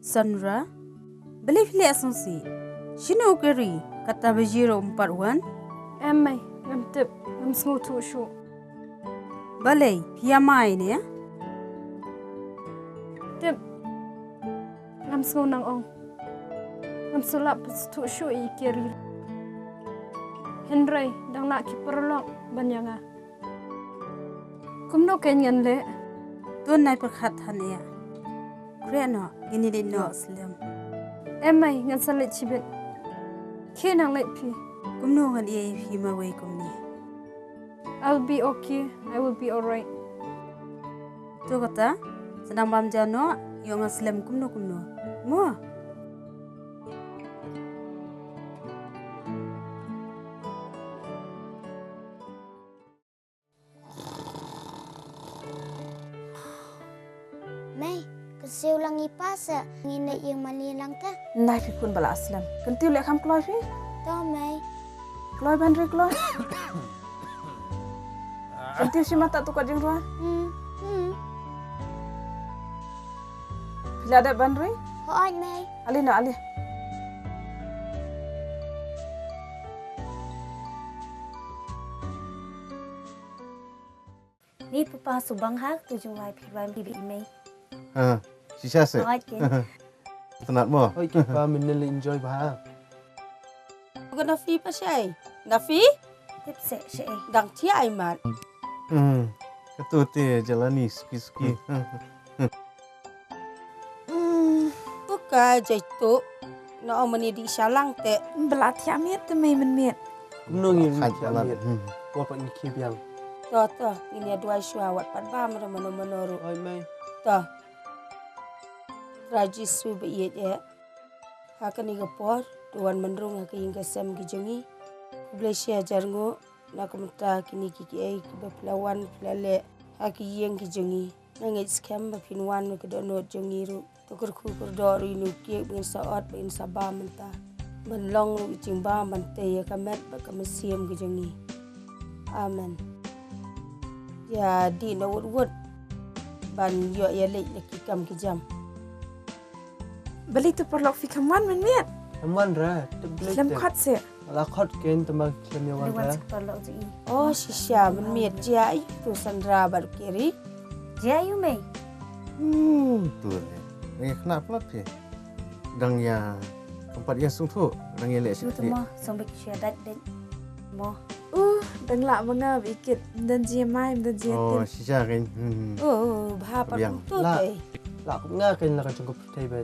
Sandra, believe le asonsi. Shino keri kata bajiro 41. Emay, ngam thep, ngam sngo tu shu. Balai piyamai ne ya. Thep, ngam sngo nang ong. Ngam sulap tu shu I keri. Henry, dang nak kiperlok banyanga. Kumno kenyan le. Tuan nai perkhat hania. Kreno gini di no slim. Emay, ngan salit chibit. Kenang let pi. Kumno ngan ia fi mawai kumni. I'll be okay. I will be alright. Tu kata senang bam jano yo ngan slim kumno. Mo. Siêu lang ipas ngine yang mani lang ta. Nai fi kun bala aslam. Kentiu lek kham kloi fi. To mai. Kloi ban re kloi. Kentiu si mata tu kat jingrwai. Bila ada ban re? Hoi mai. Alina ali. Ni papa subang hak tu jingrwai pi ban bi mai. Sisa se. Tenat mo. Oi kiba minel enjoy bah. Bukan Nafi pa siya eh. Nafi? Tip se. Dang siya ay mat. Ketu jalani ski. Buka jaitu. No meni di salang te. Belat ya miet te mai men miet. Kumno ngin jalan. Ko pa ni kibiang. To ini dua syawat pat ba menoru. Oi mai. To. Rajis su be ya. Hakan ni gapor tuan menrung hak yang kesem gijongi. Blesya jarngo nak menta kini kiki ai kiba pelawan pelale hak yang gijongi. Nangit scam ba pinwan ke dono jongi ru. Tukur ku kurdor inu ki bin saat bin sabah menta. Menlong lu jingba mante ya kamet ba kamesiam gijongi. Amen. Ya di no wood ban yo ya lek kam kijam. Beli tu perlok fi kaman men miet. Aman ra. Lem khat se. Ala khat ken temang khlem yawan ra. Perlok tu I. Oh sisya men miet dia itu Sandra bar kiri. Dia you mai. Tu. Ni kena pula pi. Dang ya tempat yang sungtu, dang ya lek Tu sikit. mo sombek syadat den. Mo. Dang lak mangab ikit dan je mai dan je Oh, tin. sisa kan. Oh bahapa Fabian. tu La. teh. La ku nga ken la ka jengkop tebet.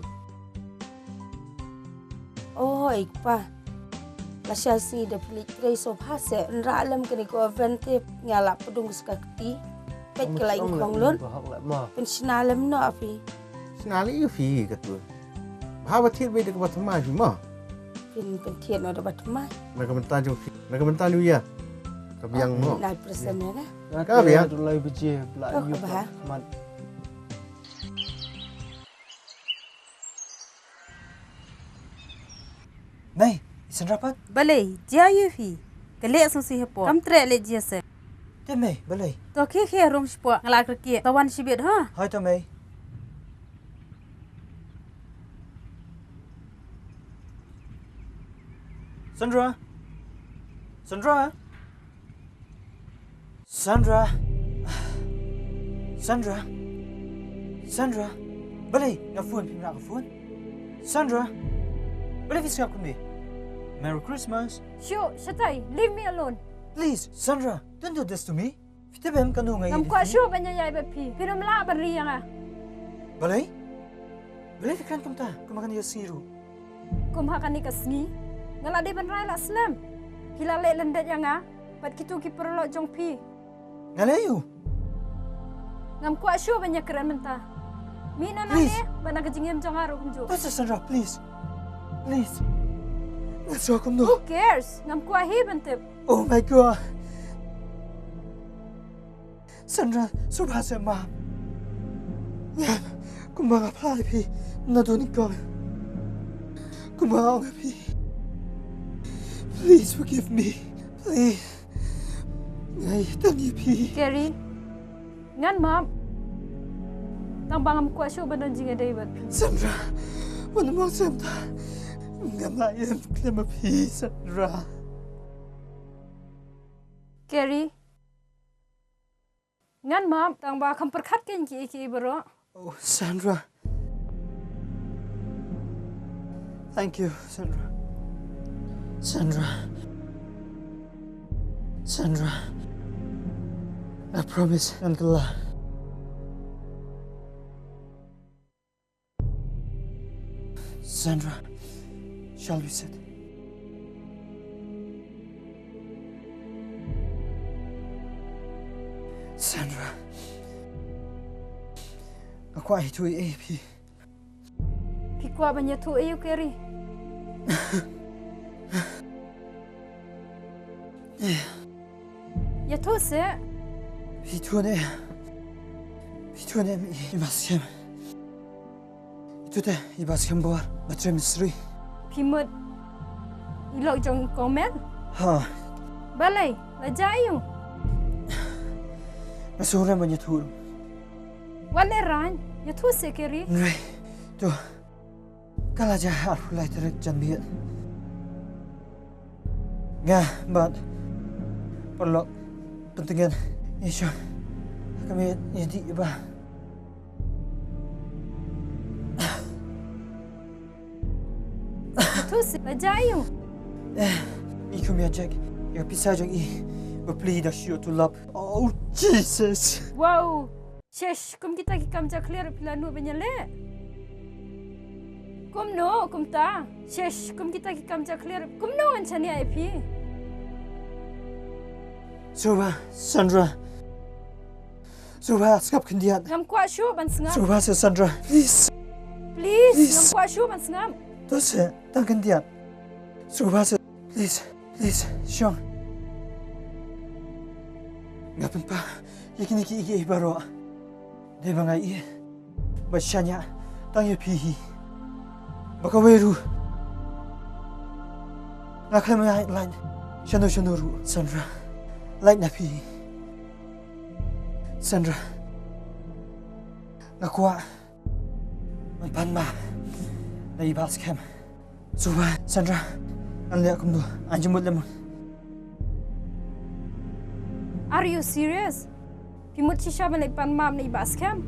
Oh ikpa. Lasya si de pelik trace of hase nra alam kini ko vente ngala pedung skakti. Pet kelai konglun. Bahak lek ma. Pensionalam no api. Senali you fi ketu. Bahawa tir be de ke batma ju ma. Pentien no dapat mai. Nak mentan ju. Nak mentan ju ya. Kabiang mo. Nai persen ya. Ka biang tu lai biji bla Oh, you. bah. Man. Mai, isan rapat? Balai dia you fi. Kelek susi hepo. Kam tre le dia se. Te mai, balai. To ke rong spo ngala kerki. Tawan sibit ha. Hai ta mai. Sandra. Sandra. Sandra. Sandra. Sandra. Balai, na phone pim ra ka phone. Sandra. Balai fiskap ko me. Merry Christmas. Shu, shatai, leave me alone. Please, Sandra, don't do this to me. Fitebem kanu ngai. Ngam kwa shu banya yai be pi. Pinam la bari yang ah. Balai? Balai fikran kumta, kumakan ya siru. Kum hakan ni kasni. Ngala de ban rai la slam. Hila le lendet yang ah. Pat kitu ki perlok jong pi. Ngalayu. Ngam kwa shu banya keren menta. Mina na Please. ne bana kejingem jong haru kumju. That's Sandra, please. Please. Let's talk no. Who cares? Ngam kwa hi bentip. Oh my God. Sandra, subhasa ma. Yeah, kumang apply pi. Naduni ko. Kumang pi. Please forgive me. Please. Ay, tangi pi. Gary. Ngan mam. Tang bangam kwa shu banan jinga David. Sandra, Wanaibok Sandra. Ngamlayan khlem phi Sandra. Gary. Ngan mam tang ba kham perkhat ken ki bro. Oh, Sandra. Thank you, Sandra. Sandra. I promise, Uncle. Sandra, shall we sit? Sandra. Aku ai tu AP. Pikwa banya tu ayu Gary. Ya tu se. Itu ni ibaskem. Itu teh ibaskem buat macam misteri. Pimut. Ilok jong komen. Ha, Balai, lajayu. masura banyak tu. Wale ran, ya tu se Gary. Ngai, tu. Kalau jah aku lagi terus jambil. Ngah, but perlu pentingan isu kami jadi iba. Tu se lajayu. Iku miajak, ya pisah jang berpeli dah shoot to lap. Oh Jesus. Wow. Shesh, kum kita ki kam clear pilanu banya le. Kum no, kum ta. Shesh, kum kita ki kam clear. Kum no an chani IP. Sandra. Skap kendian. Ngam kwa shu ban sngam. Sandra, please. Please, ngam kwa shu ban sngam. Terus, tak kendian. Please, Sean. Ngapain pa? Yakin iki baru. Dia bangai basyanya tanya pihi. Baka weru. Naklam lain. Shano ru Sandra. Lain na pihi. Sandra. Nakwa. Manpan ma. Na ibas kem. Sandra. Anliak kum do. Anjumut lemon. Are you serious? Pimut shisha ban pan mam ni bas kem.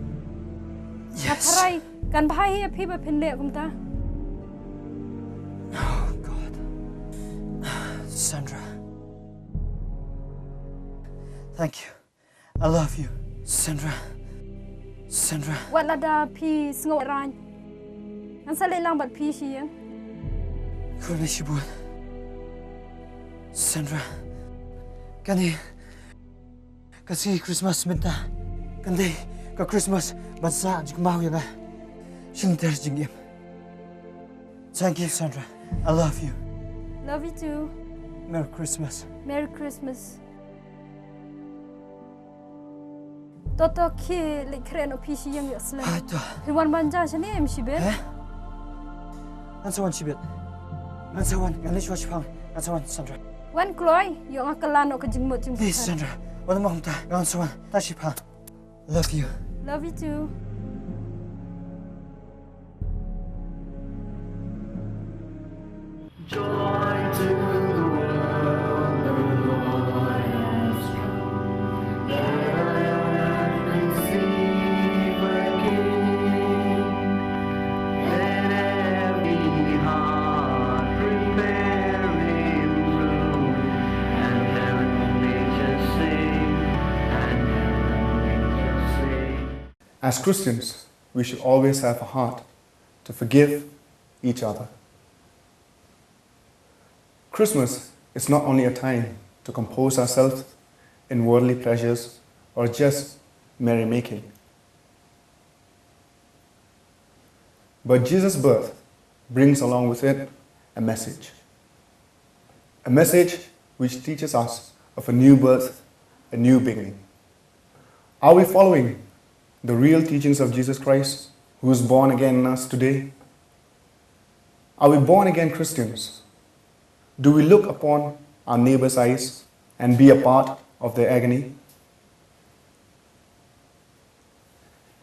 Yes. Apharai kan bhai phi ba phin le kum ta. Oh God. Sandra. Thank you. I love you. Sandra. Wat la da phi sngo ran. An sa le lang bat phi shi yang. Kurbe shibun. Sandra. Kani. Kasi Kristmas minta. Kandai ka Kristmas bansa Kynmaw yang Jecinta Shadap. Thank you, Sandra. I love you. Love you too. Merry Christmas. Merry Christmas. Toto ki le kreno phi shi yang yasla. Aito. Hiwan banja chani em shi be. Ansawan shibet. Ansawan ngalish washpang. Ansawan Sandra. Wan kloi yo ngakalano ka jingbit Please, Sandra. Wala mo kumta. Ansawan. Tashipa. Love you. Love you too. Joy to the world, the Lord has come. Let receive a King. Let every heart prepare Him room, and heaven may just sing, and heaven may just sing. As Christians, we should always have a heart to forgive each other. Christmas is not only a time to compose ourselves in worldly pleasures or just merrymaking, but Jesus' birth brings along with it a message which teaches us of a new birth, a new beginning. Are we following the real teachings of Jesus Christ, who is born again in us today? Are we born again Christians? Do we look upon our neighbor's eyes and be a part of their agony?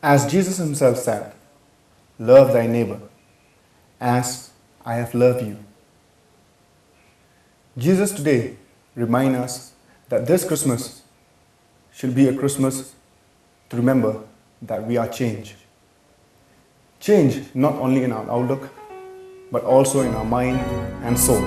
As Jesus himself said, love thy neighbor as I have loved you. Jesus today reminds us that this Christmas should be a Christmas to remember that we are changed. Change not only in our outlook, but also in our mind and soul.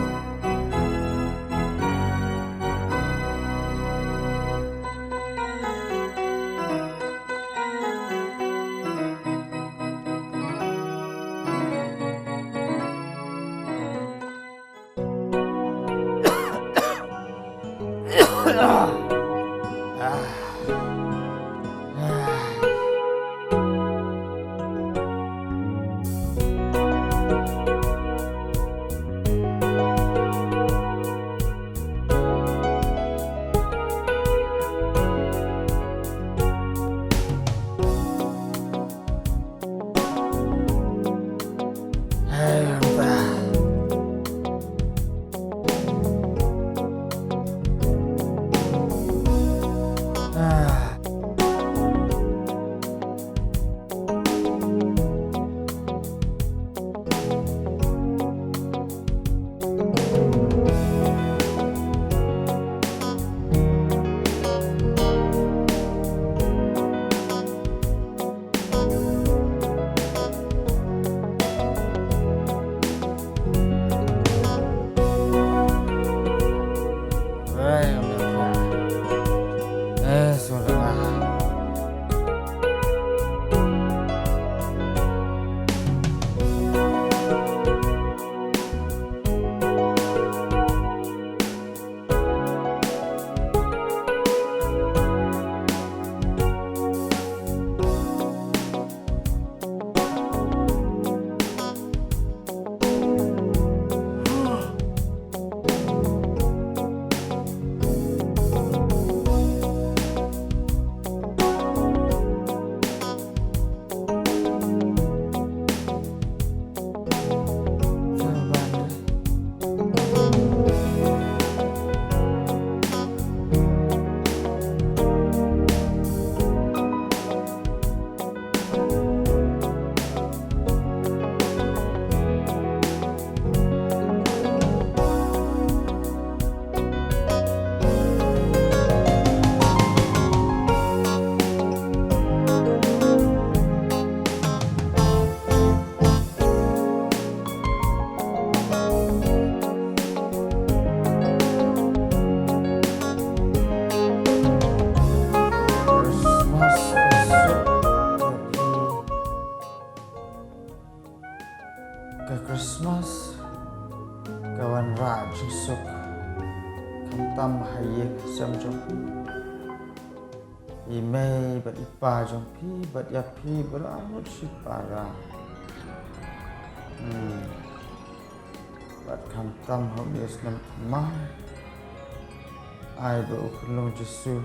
Kristmas kawan rak jusuk kentam haye kesam jompi imei bat ipa jompi bat yapi beramut si para bat kentam habis nam mah ai ba ukulung jesu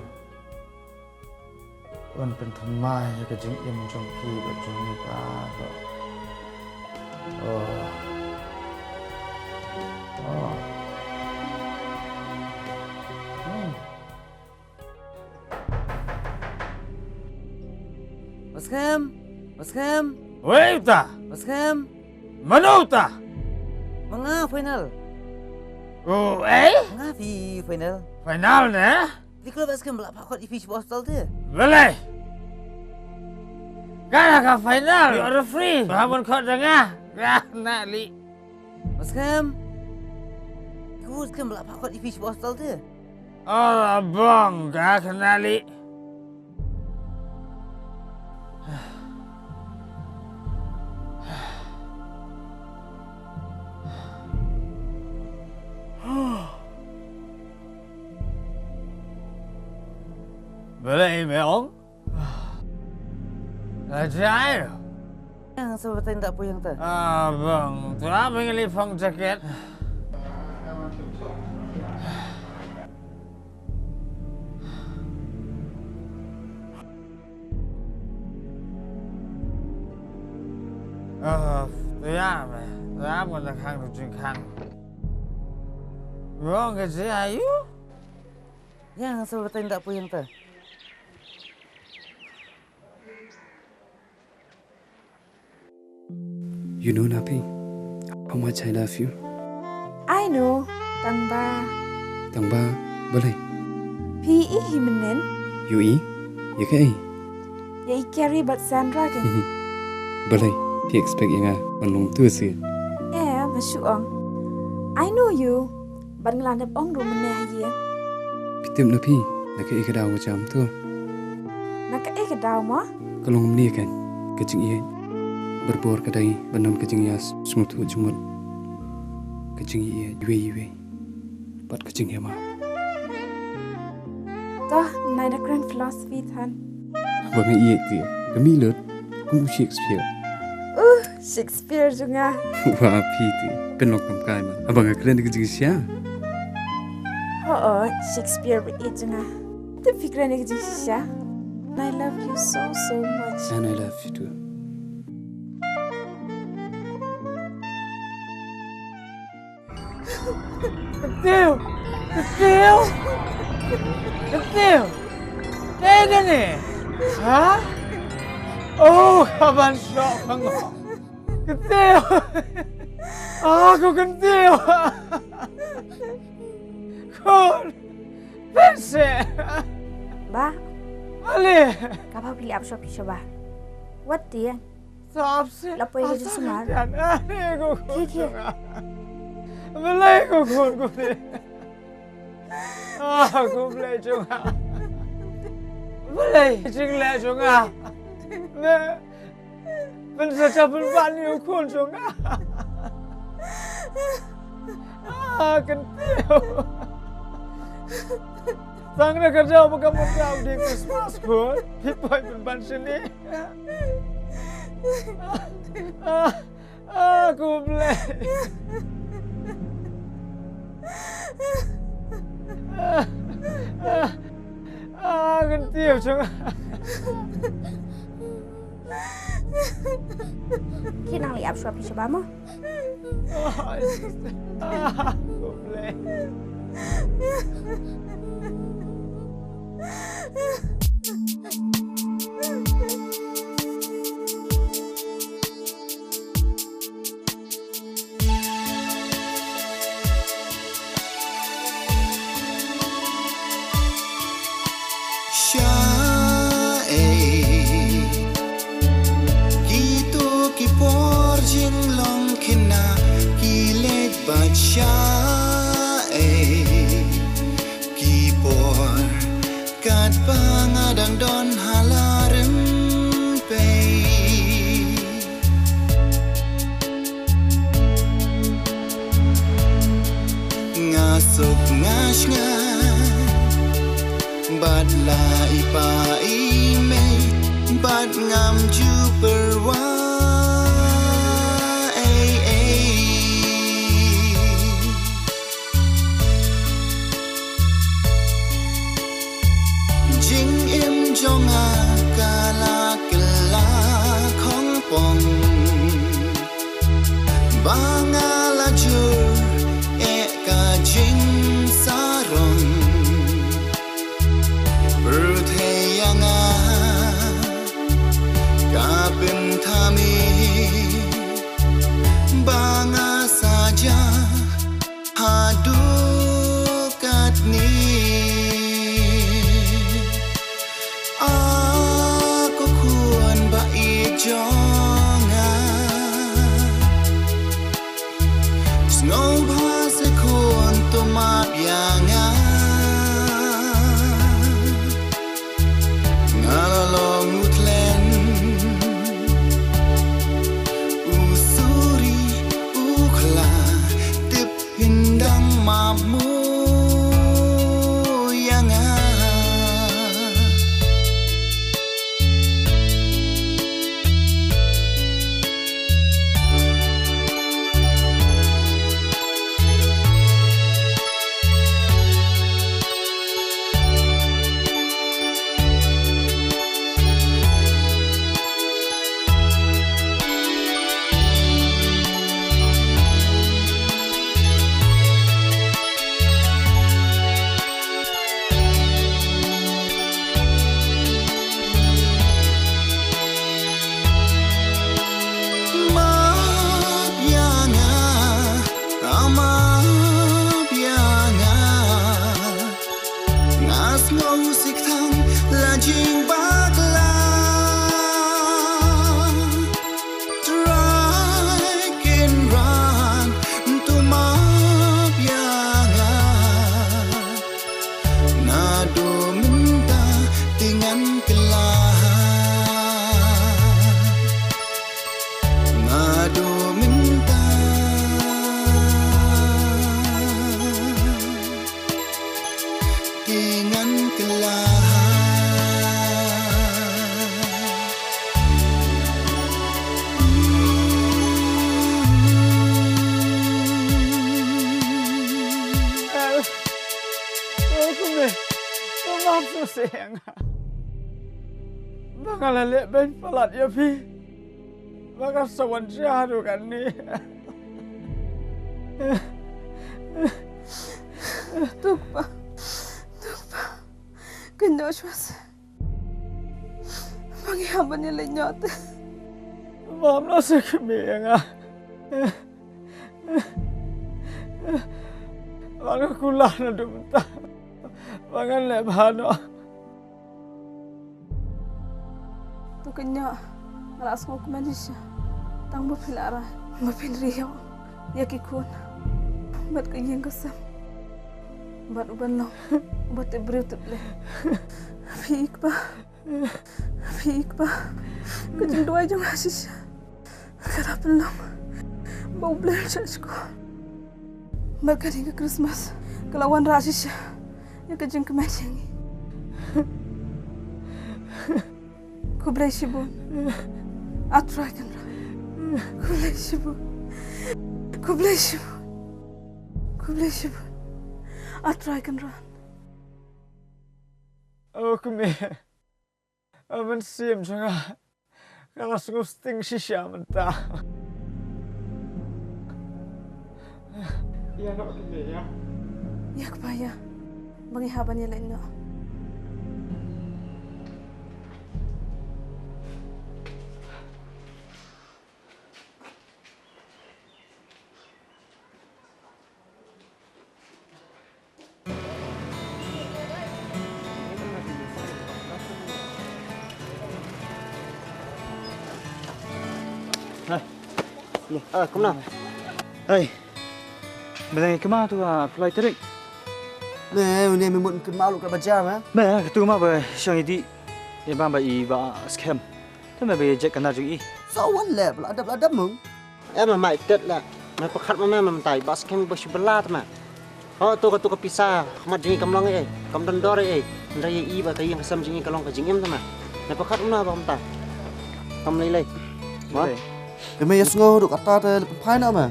on pentamai ke jing im jompi bat jompi pa oh Maskem. Wei ta. Maskem. Mana ta? Mga final. Oh, Mga final. Final ne? Di kalau maskem belak pakot ipi bostal tu. Boleh. Kan ka final, you are free. Bahamun kau dengar. Nak li. Maskem. Kau maskem belak pakot ipi bostal tu. Oh, abang, kau kenali. Balari Myrthong. Ajaib. Yang seperti tak puyang tu. Abang, tu apa yang lipang jaket? Tu apa? Tu apa nak hang tu jengkang? Gua kerja ayu. Yang seperti tak puyang tu. You know, Napi, how much I love you. I know, Tangba. Tangba, balai. P.E. Himenen. Yui, ya kai. Ya I carry but Sandra kan. Balai, he expect yang Mawlong tu sih. Masuk ong. I know you. Ban ngelandap ong ro meneh ya. Pitim napi, nak ke daw macam tu. Nak ke daw mah? Kalau ni kan, kecing ia berbor kedai benon kecing yas semut jumut. Kecing ia yue. Pat kecing ia mah. Toh, nai the grand philosophy than. Bang ia dia, kami lut, kum Shakespeare. Shakespeare juga. Wah, piti, penlok kamkai mah. Abang keren kecing sia. Oh, Shakespeare itu juga. Tapi keren kecing sia. I love you so much. And I love you too. Kecil. Kayak ni. Hah? Oh, kapan syok bangga. Kecil. Aku kecil. Kau pesek. Ba, Ali. kapag pilih up shop siya ba? What dia? Sabse. Lapoy ko sa sumar. Kiki. Malay ko kun ko ni. Aku play juga. Malay jinglai juga. Men sejabul bani kun juga. Kentil. Sang nak kerja apa kamu tahu di Kristmas kun? Pipai penban sini. Aku play. Kentil juga. Kinang li up shop siya ba mo? Aku play. Pangadang don halarem pay ngasuk ngasnga bad la ipa imay bad ngam ju perwa jonga kala kala khong pong bangala jur ka jing sarong perthayanga kapin thami banga saja hadukat ni jonga snow bhase kon to ma bianga ngalalong utlen usuri ukhla tip hindang mamu kasih yang bangala lek ben palat ya pi. Bangga sawan syahdu kan ni. Tukpa. Kynmaw shwas. Bangi haban ni lenyot. Mam no se kemeng ah. Bangga kulah na dumta. Bangga lek bano. Tu Kynmaw ngelas ngok manisha. Tang bo pilara, bo pinriyo. Yakikun. Bat kayeng kesam. Bat uban long. Bat ibriu teble. Fikba. Kejendua jong asis. Kara pelong. Bau blen chachko. Bat kani ke Kristmas. Kelawan rasis. Ya kejeng kemacing. Kublai shibun. Atrai kan. Kublai shibun. Atrai kan ran. Oh kumi. Aman sim janga. Kalau sting shisha mentah. Ya nak kumi ya. Ya kebaya. Bangi haban ya Lyngdoh. Kynmaw. Hey. Balai Kynmaw tu apply terik. Ni memang Kynmaw lu kat baca mah. Meh, tu Kynmaw ba siang ini. Dia bang ba scam. Tu meh ba jet kana ju i. Sawan le, belada mung. Mai tet lah. Mai pakat memang tai ba scam ba shibala ma. Oh tu ka pisah. Mat jingi kamlong kam dondor ndai i ba kai yang sam jingi kalong ka jingem ma. Mai pakat una ba ta. Kam lei. Ma. Kami ya sengoh duk kata te lepai nak mah.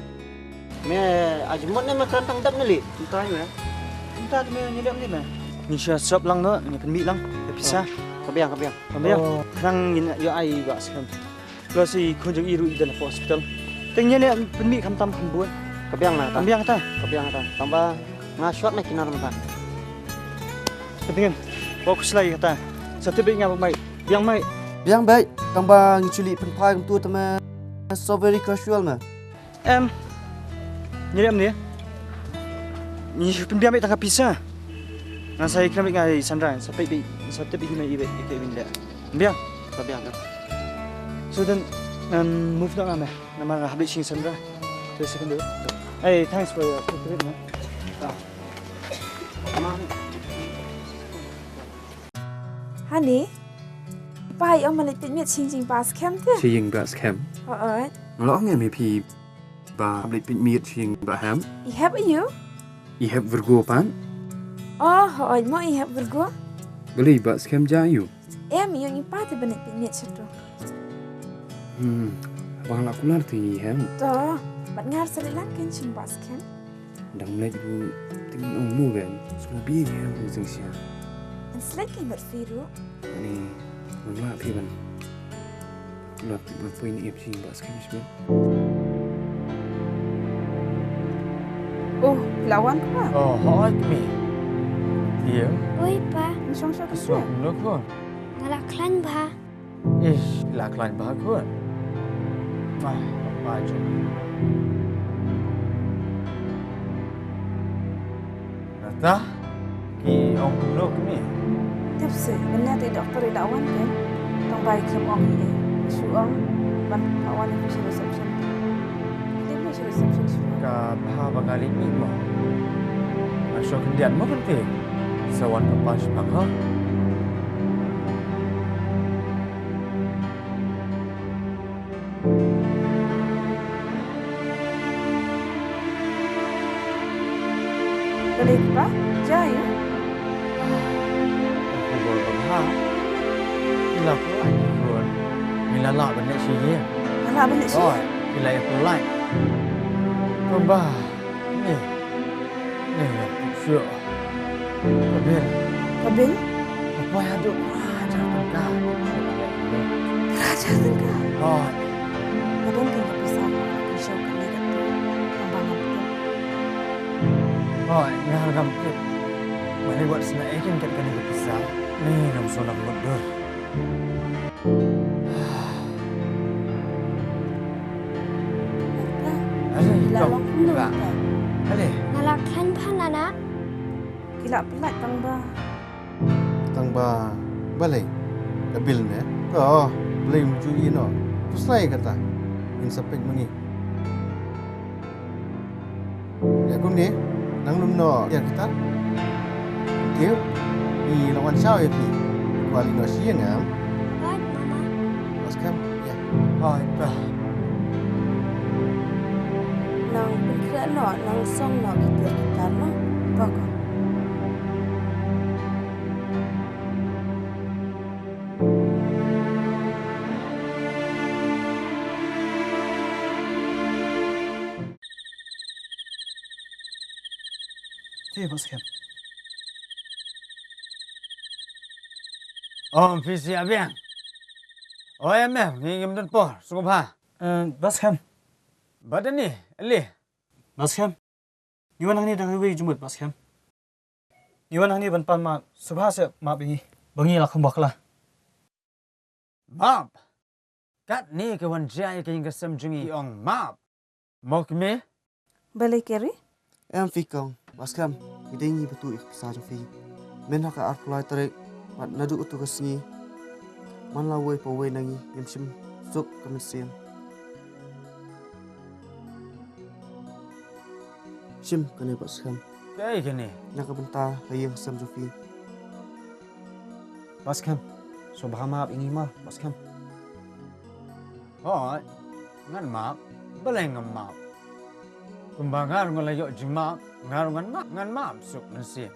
Me ajmot ni makan tang dap ni li. Entah ni. Entah tu me nyedap ni mah. Ni shop lang no, ni penmi lang. Pisah. Kabiang. Krang yin yo ai ba scam. Lo si kunjung iru idan hospital. Tengnya ni penmi kam tam buat. Kabiang na. Kabiang ta. Tambah ngashot na kinar mata. Ketingin. Fokus lagi kata. Satu big ngap mai. Biang baik. Tambah ngiculi penpai tu teman. So very casual mah. Nyedap ni. Ni penbiang baik tangkap pisah. Ngan saya kena ngai Sandra sampai bi mai ibe ke binda. Biang. Kabiang. So then move nak mah. Nama habis sing Sandra. Terus second dulu. Hey, thanks for your support mah. Honey. Pai ông mà lại tự nhiên chinh bas cam thế? Chinh bas cam. Lo nghe mi pi ba lại tự nhiên chinh ba ham. I have you? I have Virgo pan. Hỏi mo I have Virgo? Beli bas cam jayu. Em yung ipa te benet tự nhiên chatu. Bang la kular ti ham. To, bạn ngar sa lang ken ching bas cam. Dang let bu ting ong mu ben. Semua bi ham jeng sia. An slek ken ber firu. Ani Mula Fabian Lot berpoin FC bas kami sebab. Oh, lawan ke? Oh, hot me. Dia. Oi, pa. Masang sa Suam nak kon. Ngalaklan ba? Laklan bah kon. Apa je. Nata. Ki ong lok ni. Tiếp sĩ, bên nhà thì doktor đã wan kan, tong baik sama orang ini, suang, ban kawan yang bisa reception, dia bisa reception suang. Ka bahaba kali ni mo. Masuk kendian mo penting. Sawan papas pakha. Balik pa, jaya. Là của anh luôn. Mình là lọ vấn đề gì vậy? Là vấn đề gì? Rồi, thì lại của lại. Còn bà, này là thực sự. Có biết? Có biết? Boy aduk raja tengah. Raja tengah. Oh, Kadang kita pisah. Show kami kata abang itu. oh, ngah gampit. Mari buat senai kan kat kena kepisah. Ni ngam sonam mundur. Lalong penuh. Alih. Ngalak klan pan anak. Gila pelat tang ba. Tang ba balai kabil ne ko boleh mencuri no terus lai kata in sapek mengi ya kum ni nang lum no ya kita dia ni lawan siau ya pi kuali no siang ngam Baik mama. pas kam ya oh dah Nang pikir no, nang song no kita no. Bagus. Bos Kem. Oh, visi abiang. Oh, ya meh, ni ngam dan por, suka pa. Bos Kem. Badan ni, alih. Bos Kem. Yuan hang ni dah rugi jumut Bos Kem. Yuan hang ni ban pan ma subha se ma bangi la kham bakla. Map. Kat ni ke wan jai ke yang kesem jungi ong map. Mok me? Balai keri? Em fikong. Baskam, idengi betul iksa jofi. Men haka arkulai tarik, mat nadu utu kesni. Man lawai pawai nangi, yamshim suk kemensian. Shim kene baskam. Kaya kene. Nyaka bentar hayang sam jofi. Bos Kem. Subha maaf ingi mal Bos Kem. Oh, ngan map. Balai ngam map. Kumbangar ngolayo jimap. Ngan map suk mensian.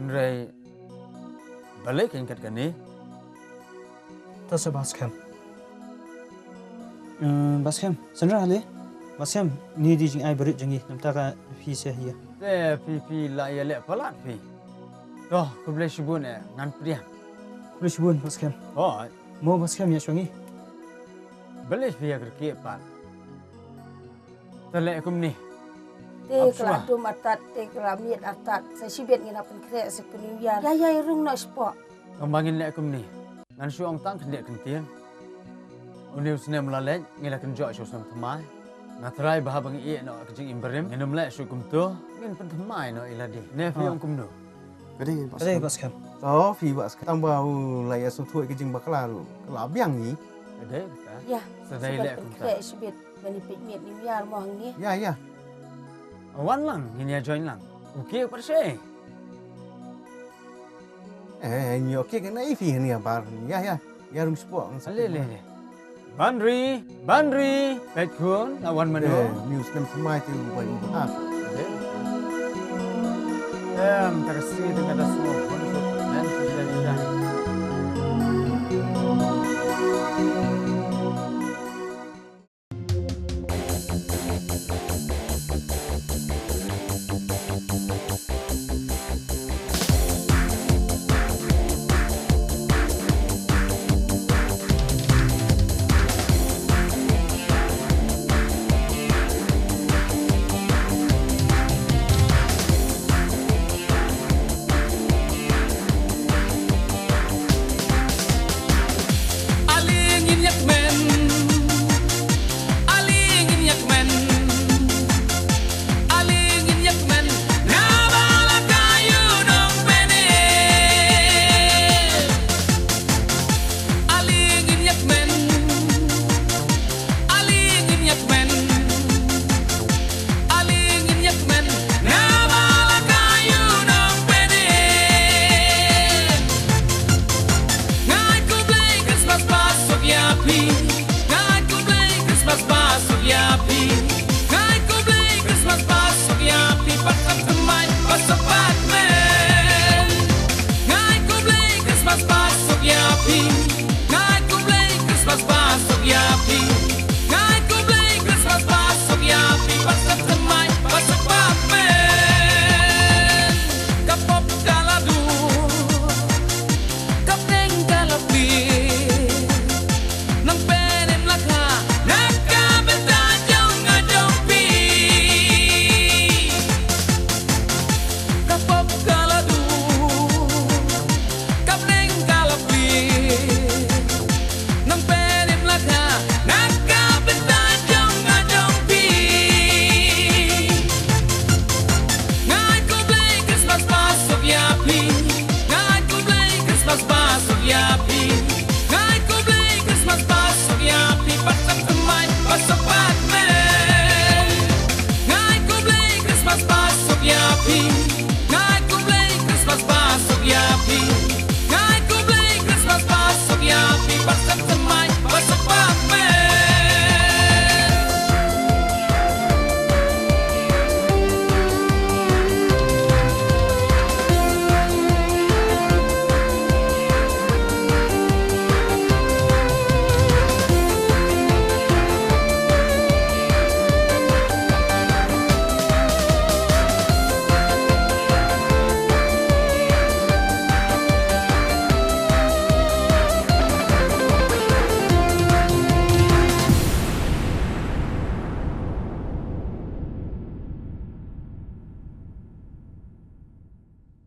Nrai balik ingkat kani. Tas Bos Kem. Bos Kem, Sandra hale. Bos Kem, ni di jing ai berit jangi namta ka fi se hiya. Pi la ya le palat pi. Doh, ku boleh shibun ngan priang. Boleh shibun Bos Kem. Oh, mau Bos Kem ya shwangi. Boleh pi agar ke pan. Talek kum ni. Te keladum atat, te kelamit atat. Saya sibet ngina penkrek sekenyar. Ya irung no sport. Kembangin lek kum ni. Ngan syu ong tang kendek kentian. Uniu sene melalek ngila kenjok syu sam temai. Ngatrai bah bang i no kejing imberim. Nginum lek syu kum tu. Ngin pen temai no iladi. Ne fi ong kum no. Kadang Bos Kem. oh fi bas tang ba lai asu tu kejing bakla lu kalau abiang ni Ada kita. Ya. Sedai lek kum ta. Penkrek sibet menipik miat ni biar mohang ni. ya Wan lang ini join lang. Okey perse. ni okey kena ifi ni abar ya rum sport Le. Bandri, petkun lawan menu. news nem semai tu bayi bahas Tersi dengan ada semua pun dan sudah.